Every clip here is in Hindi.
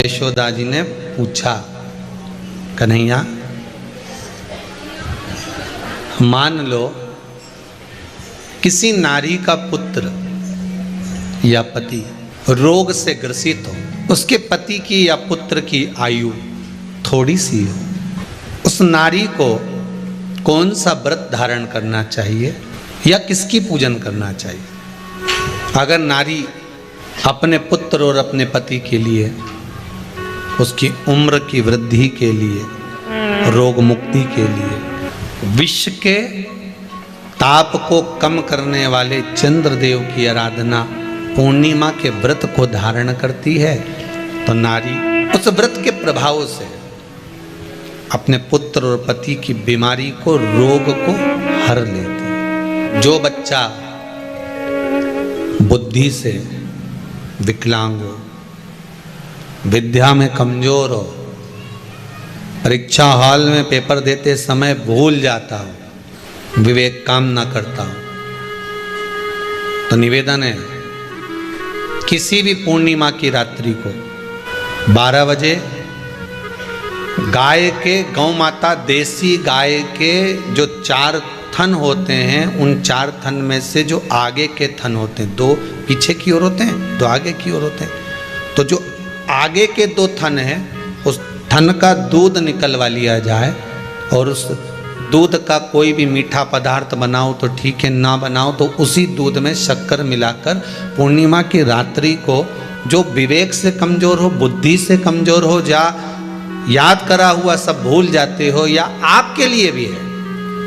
यशोदा जी ने पूछा, कन्हैया मान लो किसी नारी का पुत्र या पति रोग से ग्रसित हो, उसके पति की या पुत्र की आयु थोड़ी सी हो, उस नारी को कौन सा व्रत धारण करना चाहिए या किसकी पूजन करना चाहिए? अगर नारी अपने पुत्र और अपने पति के लिए, उसकी उम्र की वृद्धि के लिए, रोग मुक्ति के लिए, विश्व के ताप को कम करने वाले चंद्रदेव की आराधना पूर्णिमा के व्रत को धारण करती है, तो नारी उस व्रत के प्रभाव से अपने पुत्र और पति की बीमारी को, रोग को हर लेती है। जो बच्चा बुद्धि से विकलांग हो, विद्या में कमजोर हो, परीक्षा हॉल में पेपर देते समय भूल जाता हो, विवेक काम ना करता हो, तो निवेदन है किसी भी पूर्णिमा की रात्रि को 12 बजे गाय के, गौ माता देसी गाय के जो 4 थन होते हैं, उन 4 थन में से जो आगे के थन होते हैं, 2 पीछे की ओर होते हैं, 2 आगे की ओर होते हैं, तो जो आगे के 2 थन हैं उस थन का दूध निकलवा लिया जाए और उस दूध का कोई भी मीठा पदार्थ बनाओ तो ठीक है, ना बनाओ तो उसी दूध में शक्कर मिलाकर पूर्णिमा की रात्रि को जो विवेक से कमजोर हो, बुद्धि से कमजोर हो, या याद करा हुआ सब भूल जाते हो, या आपके लिए भी है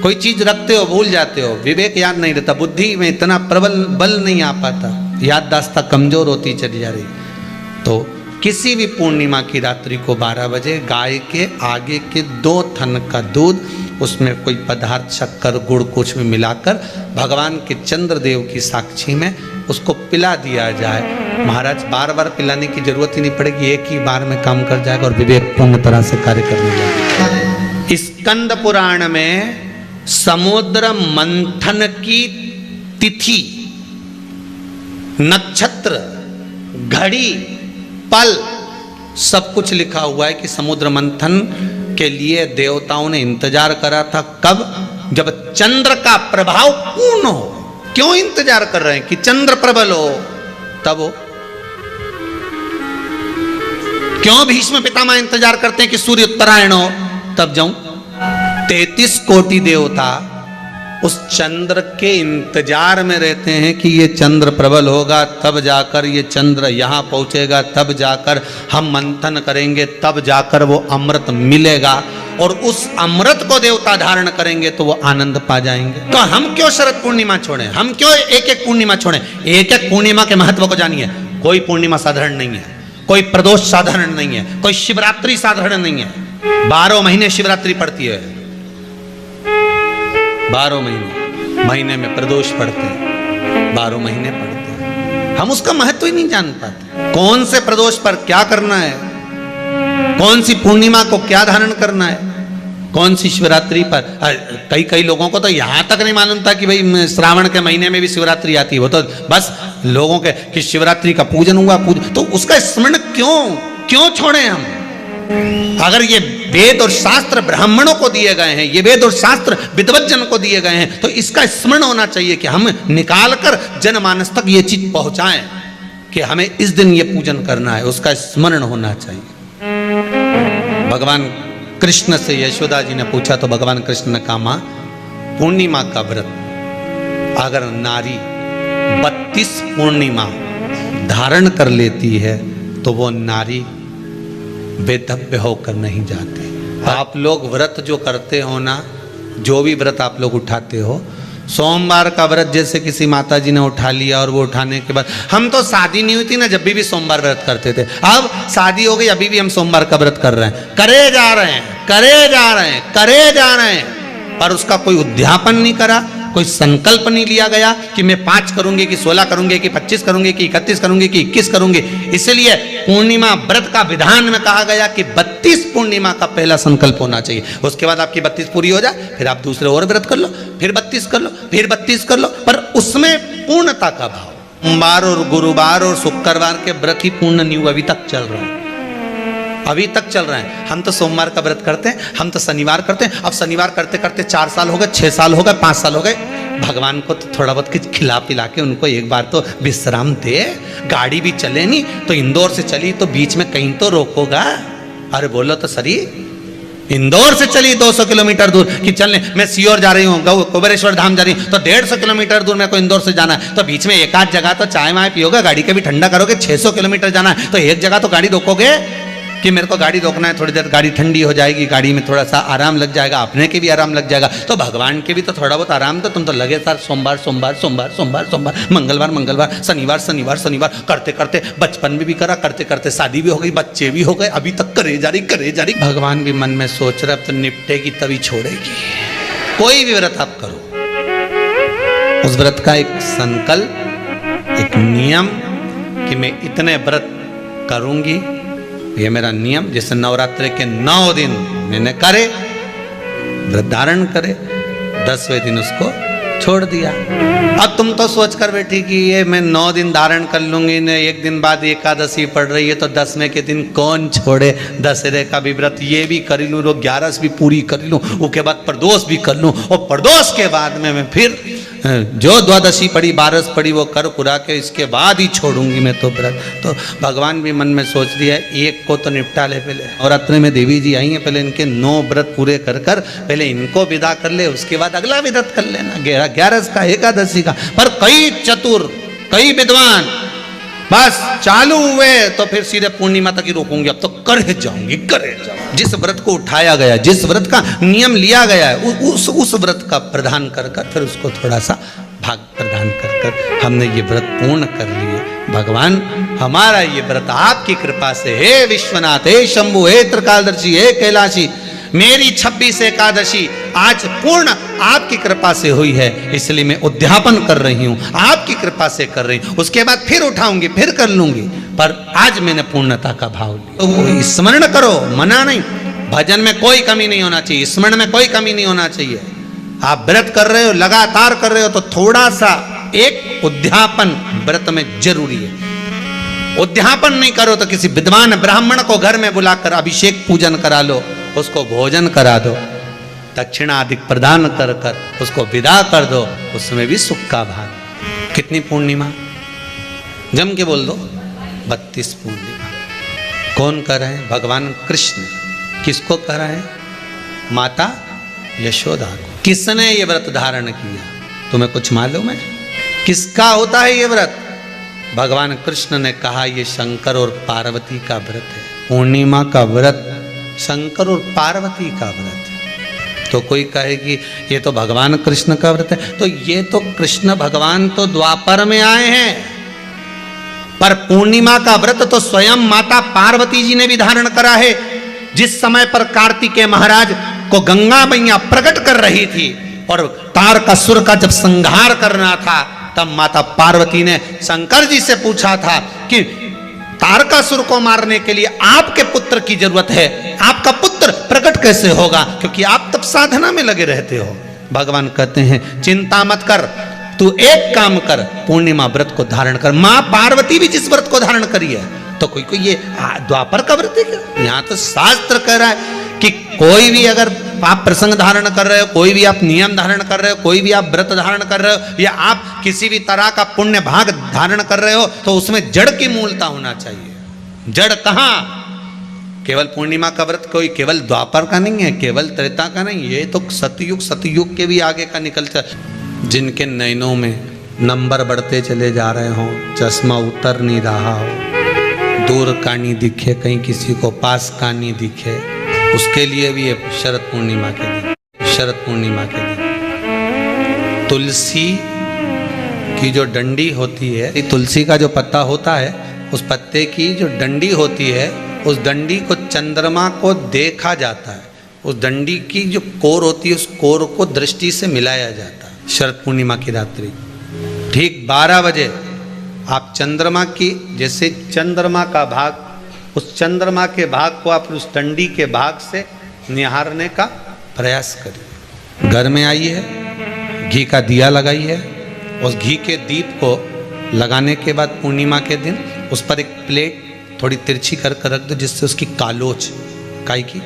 कोई चीज रखते हो भूल जाते हो, विवेक याद नहीं रहता, बुद्धि में इतना प्रबल बल नहीं आ पाता, याददाश्त कमजोर होती चली जा रही, तो किसी भी पूर्णिमा की रात्रि को 12 बजे गाय के आगे के 2 थन का दूध, उसमें कोई पदार्थ शक्कर गुड़ कुछ भी मिलाकर भगवान के चंद्रदेव की साक्षी में उसको पिला दिया जाए। महाराज बार बार पिलाने की जरूरत ही नहीं पड़ेगी, एक ही बार में काम कर जाएगा और विवेक पूर्ण तरह से कार्य करने जाएगा। स्कंद पुराण में समुद्र मंथन की तिथि, नक्षत्र, घड़ी, पल सब कुछ लिखा हुआ है कि समुद्र मंथन के लिए देवताओं ने इंतजार करा था। कब? जब चंद्र का प्रभाव पूर्ण हो। क्यों इंतजार कर रहे हैं? कि चंद्र प्रबल हो तब हो। क्यों भीष्म पितामह इंतजार करते हैं कि सूर्य उत्तरायण हो तब जाऊं? 33 कोटि देवता उस चंद्र के इंतजार में रहते हैं कि ये चंद्र प्रबल होगा तब जाकर ये चंद्र यहां पहुंचेगा, तब जाकर हम मंथन करेंगे, तब जाकर वो अमृत मिलेगा और उस अमृत को देवता धारण करेंगे तो वो आनंद पा जाएंगे। तो हम क्यों शरद पूर्णिमा छोड़ें? हम क्यों एक एक पूर्णिमा छोड़ें? एक एक पूर्णिमा के महत्व को जानिए। कोई पूर्णिमा साधारण नहीं है, कोई प्रदोष साधारण नहीं है, कोई शिवरात्रि साधारण नहीं है। 12 महीने शिवरात्रि पड़ती है, 12 महीने में प्रदोष पढ़ते हैं, 12 महीने पढ़ते हैं। हम उसका महत्व ही नहीं जान पाते। कौन से प्रदोष पर क्या करना है, कौन सी पूर्णिमा को क्या धारण करना है, कौन सी शिवरात्रि पर। कई लोगों को तो यहां तक नहीं मालूम था कि भाई श्रावण के महीने में भी शिवरात्रि आती है। वो तो बस लोगों के कि शिवरात्रि का पूजन हुआ, तो उसका स्मरण क्यों छोड़े हम? अगर ये वेद और शास्त्र ब्राह्मणों को दिए गए हैं, ये वेद और शास्त्र विद्वज्जन को दिए गए हैं, तो इसका स्मरण होना चाहिए कि हम निकालकर जनमानस तक ये चीज पहुंचाएं कि हमें इस दिन ये पूजन करना है, उसका स्मरण होना चाहिए। भगवान कृष्ण से यशोदा जी ने पूछा तो भगवान कृष्ण ने कहा, मां पूर्णिमा का व्रत अगर नारी 32 पूर्णिमा धारण कर लेती है तो वो नारी बेधव्य होकर नहीं जाती। आप लोग व्रत जो करते हो ना, जो भी व्रत आप लोग उठाते हो, सोमवार का व्रत जैसे किसी माता जी ने उठा लिया और वो उठाने के बाद, हम तो शादी नहीं हुई थी ना जब भी सोमवार व्रत करते थे, अब शादी हो गई अभी भी हम सोमवार का व्रत कर रहे हैं, करे जा रहे हैं, पर उसका कोई उद्यापन नहीं करा, कोई संकल्प नहीं लिया गया कि मैं 5 करूंगी कि 16 करूंगी कि 25 करूंगी कि 31 करूंगी कि 21 करूंगी। इसलिए पूर्णिमा व्रत का विधान में कहा गया कि 32 पूर्णिमा का पहला संकल्प होना चाहिए। उसके बाद आपकी 32 पूरी हो जाए, फिर आप दूसरे और व्रत कर लो, फिर 32 कर लो, फिर 32 कर लो, पर उसमें पूर्णता का भाव। सोमवार और गुरुवार और शुक्रवार के व्रत ही पूर्ण नहीं हुआ, अभी तक चल रहा है। अभी तक चल रहे हैं। हम तो सोमवार का व्रत करते हैं, हम तो शनिवार करते हैं। अब शनिवार करते करते 4 साल हो गए, 6 साल हो गए, 5 साल हो गए। भगवान को तो थोड़ा बहुत कुछ खिला पिला के उनको एक बार तो विश्राम दे। गाड़ी भी चले नहीं तो इंदौर से चली तो बीच में कहीं तो रोकोगा। अरे बोलो तो सरी, इंदौर से चली 200 किलोमीटर दूर कि चलने, मैं सीहोर जा रही हूँ, कुबेरेश्वर धाम जा रही हूँ, तो 150 किलोमीटर दूर मेरे को इंदौर से जाना है, तो बीच में एक आध जगह तो चाय वाय पियोगे, गाड़ी के भी ठंडा करोगे। 600 किलोमीटर जाना है तो एक जगह तो गाड़ी रोकोगे कि मेरे को गाड़ी रोकना है, थोड़ी देर गाड़ी ठंडी हो जाएगी, गाड़ी में थोड़ा सा आराम लग जाएगा, अपने के भी आराम लग जाएगा, तो भगवान के भी तो थोड़ा बहुत आराम। तो तुम तो लगे सर सोमवार सोमवार सोमवार सोमवार सोमवार, मंगलवार मंगलवार, शनिवार शनिवार शनिवार करते करते बचपन में भी करा, करते करते शादी भी हो गई, बच्चे भी हो गए, अभी तक करे जा रही करे जा रही। भगवान भी मन में सोच रहा तो निपटेगी तभी छोड़ेगी। कोई भी व्रत आप करो, उस व्रत का एक संकल्प, एक नियम कि मैं इतने व्रत करूंगी, ये मेरा नियम। जैसे नवरात्रि के 9 दिन मैंने करे, व्रत धारण करे, 10वें दिन उसको छोड़ दिया। अब तुम तो सोच कर बैठी कि ये मैं 9 दिन धारण कर लूंगी न, एक दिन बाद एकादशी पड़ रही है तो 10वें के दिन कौन छोड़े। दशहरे का भी व्रत ये भी कर लूँ, 11 भी पूरी कर लूँ, उसके बाद प्रदोष भी कर लूँ, और प्रदोष के बाद में मैं फिर जो द्वादशी पड़ी 12 पड़ी वो कर कुरा के इसके बाद ही छोड़ूंगी मैं तो व्रत। तो भगवान भी मन में सोच लिया एक को तो निपटा ले पहले। नवरात्रि में देवी जी आई हैं, पहले इनके 9 व्रत पूरे कर कर पहले इनको विदा कर ले, उसके बाद अगला व्रत कर लेना 11 का, एकादशी का। पर कई चतुर, कई विद्वान बस चालू हुए तो फिर सीधे पूर्णिमा तक ही रोकूंगी, अब तो करे जाऊंगी करे जाऊंगी। जिस व्रत को उठाया गया, जिस व्रत का नियम लिया गया है, उस व्रत का प्रदान कर कर फिर उसको थोड़ा सा भाग प्रदान कर कर हमने ये व्रत पूर्ण कर लिए। भगवान हमारा ये व्रत आपकी कृपा से, हे विश्वनाथ, हे शंभु, हे त्रिकालदर्शी, हे कैलाशी, मेरी 26 एकादशी आज पूर्ण आपकी कृपा से हुई है, इसलिए मैं उद्यापन कर रही हूँ, आपकी कृपा से कर रही हूँ। उसके बाद फिर उठाऊंगी, फिर कर लूंगी, पर आज मैंने पूर्णता का भाव लिया। तो स्मरण करो, मना नहीं। भजन में कोई कमी नहीं होना चाहिए, स्मरण में कोई कमी नहीं होना चाहिए। आप व्रत कर रहे हो, लगातार कर रहे हो, तो थोड़ा सा एक उद्यापन व्रत में जरूरी है। उद्यापन नहीं करो तो किसी विद्वान ब्राह्मण को घर में बुलाकर अभिषेक पूजन करा लो, उसको भोजन करा दो, दक्षिणा आदि प्रदान कर कर उसको विदा कर दो, उसमें भी सुख का भाग। कितनी पूर्णिमा जम के बोल दो, 32 पूर्णिमा। कौन कर रहे हैं? भगवान कृष्ण। किसको कर रहे हैं? माता यशोदा को। किसने ये व्रत धारण किया? तुम्हें कुछ मालूम है किसका होता है ये व्रत? भगवान कृष्ण ने कहा ये शंकर और पार्वती का व्रत है। पूर्णिमा का व्रत शंकर और पार्वती का व्रत है। तो कोई कहे कि ये तो भगवान कृष्ण का व्रत है, तो ये तो कृष्ण भगवान तो द्वापर में आए हैं, पर पूर्णिमा का व्रत तो स्वयं माता पार्वती जी ने भी धारण करा है। जिस समय पर कार्तिकेय महाराज को गंगा मैया प्रकट कर रही थी और तारकासुर का जब संहार करना था, तब माता पार्वती ने शंकर जी से पूछा था कि तारकासुर को मारने के लिए आपके पुत्र की जरूरत है, आपका पुत्र प्रकट कैसे होगा, क्योंकि आप तब साधना में लगे रहते हो। भगवान कहते हैं चिंता मत कर, तू एक काम कर, पूर्णिमा व्रत को धारण कर। मां पार्वती भी जिस व्रत को धारण करी है, तो कोई कोई ये द्वापर का व्रत है क्या? यहाँ तो शास्त्र कह रहा है कि कोई भी अगर आप प्रसंग धारण कर रहे हो, कोई भी आप नियम धारण कर रहे हो, कोई भी आप व्रत धारण कर रहे हो, या आप किसी भी तरह का पुण्य भाग धारण कर रहे हो, तो उसमें जड़ की मूलता होना चाहिए। जड़ कहाँ? केवल पूर्णिमा का व्रत कोई केवल द्वापर का नहीं है, केवल त्रेता का नहीं, ये तो सतयुग के भी आगे का निकलता। जिनके नैनों में नंबर बढ़ते चले जा रहे हो, चश्मा उतर नहीं रहा हो, दूर का नहीं दिखे, कहीं किसी को पास का नहीं दिखे, उसके लिए भी ये शरद पूर्णिमा के दिन, शरद पूर्णिमा के दिन तुलसी की जो डंडी होती है, तुलसी का जो पत्ता होता है, उस पत्ते की जो डंडी होती है, उस डंडी को चंद्रमा को देखा जाता है। उस डंडी की जो कोर होती है, उस कोर को दृष्टि से मिलाया जाता है। शरद पूर्णिमा की रात्रि ठीक 12 बजे आप चंद्रमा की, जैसे चंद्रमा का भाग, उस चंद्रमा के भाग को आप उस डंडी के भाग से निहारने का प्रयास करिए। घर में आइए, घी का दिया लगाइए, उस घी के दीप को लगाने के बाद पूर्णिमा के दिन उस पर एक प्लेट थोड़ी तिरछी कर कर रख दो, जिससे उसकी कालोच, काई की,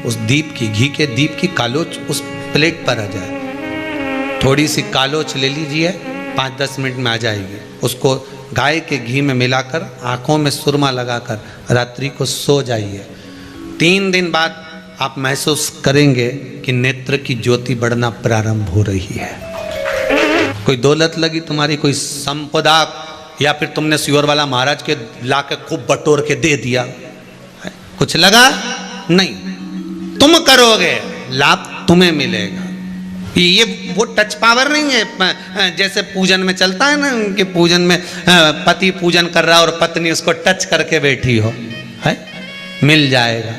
उस दीप की, घी के दीप की कालोच उस प्लेट पर आ जाए। थोड़ी सी कालोच ले लीजिए, 5-10 मिनट में आ जाएगी। उसको गाय के घी में मिलाकर आँखों में सुरमा लगाकर रात्रि को सो जाइए। 3 दिन बाद आप महसूस करेंगे कि नेत्र की ज्योति बढ़ना प्रारंभ हो रही है। कोई दौलत लगी तुम्हारी, कोई संपदा, या फिर तुमने सियोर वाला महाराज के ला के खूब बटोर के दे दिया, कुछ लगा नहीं, तुम करोगे, लाभ तुम्हें मिलेगा। ये वो टच पावर नहीं है जैसे पूजन में चलता है ना, कि पूजन में पति पूजन कर रहा है और पत्नी उसको टच करके बैठी हो, है, मिल जाएगा।